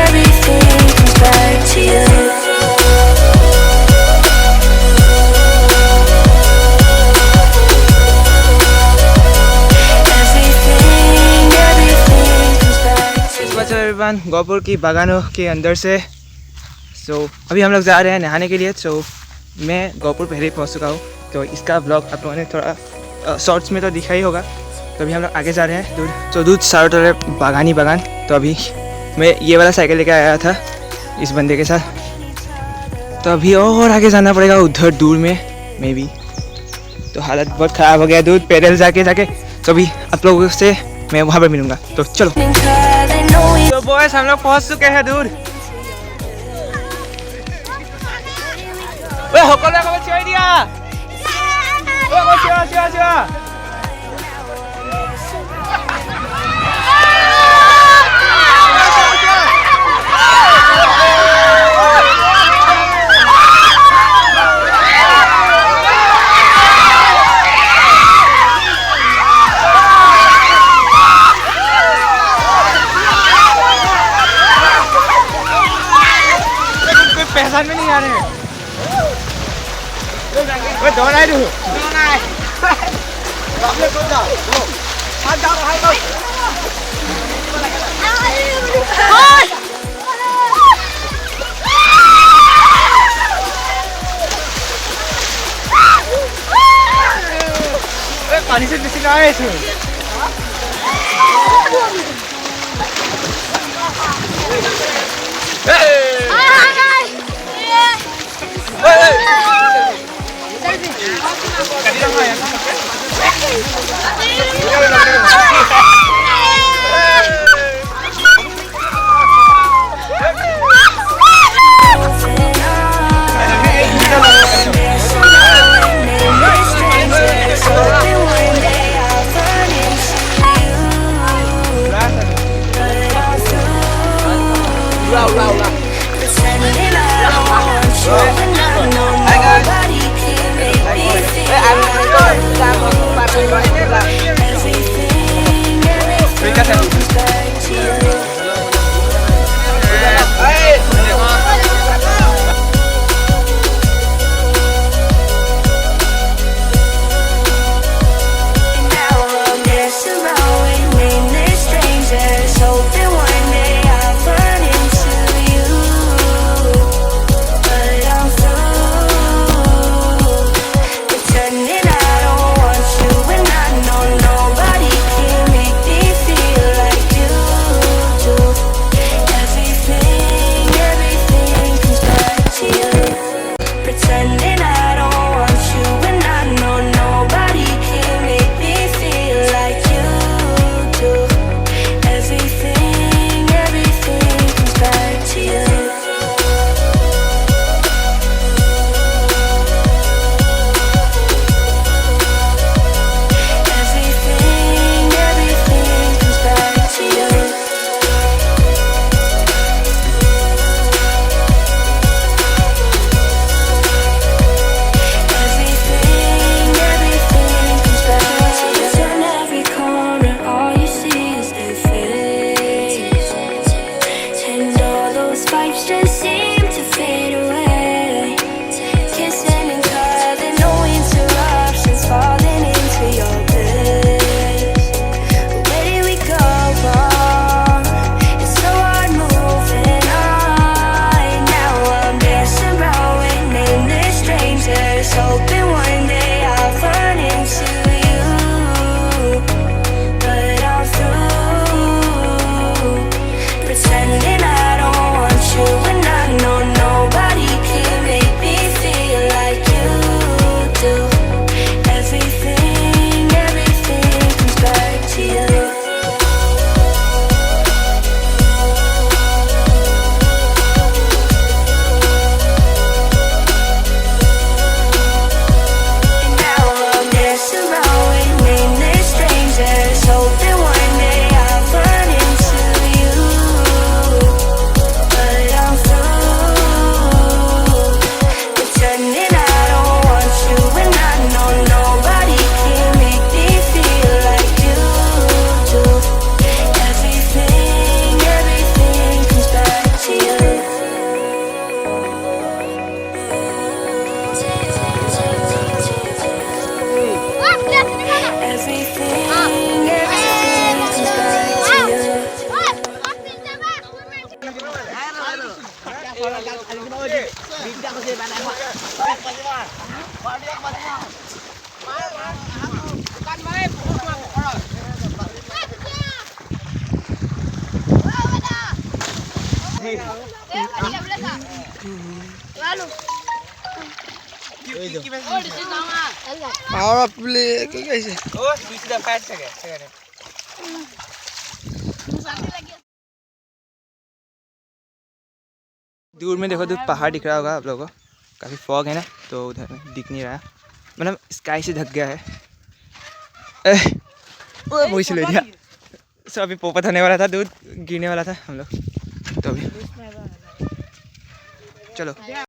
everything comes back to you. Everyone Gohpur की बागानों के अंदर से अभी हम लोग जा रहे हैं नहाने के लिए। मैं गोहपुर पहले ही पहुंच चुका हूं, तो इसका ब्लॉग आप लोगों ने थोड़ा शॉर्ट्स में तो दिखा ही होगा। तो अभी हम लोग आगे जा रहे हैं दूर। दूर चारों तरफ बागान। तो अभी मैं ये वाला साइकिल लेकर आया था इस बंदे के साथ। तो अभी और आगे जाना पड़ेगा उधर दूर में मे भी। तो हालत बहुत ख़राब हो गया दूर पैदल जाके। तो अभी आप लोगों से मैं वहाँ पर मिलूँगा, तो चलो। तो बॉयस हम लोग पहुँच चुके हैं दूर। पहचान में नहीं आ रहे हैं। पानी से किसी का है इसमें। Hoping one day I'll run into you. दूर में देखो तो पहाड़ दिख रहा होगा आप लोगों को, काफ़ी फॉग है ना तो उधर में दिख नहीं रहा, मतलब स्काई से ढक गया है। वही ले दिया। सो अभी पोपट होने वाला था, दूध गिरने वाला था हम लोग, तो अभी चलो।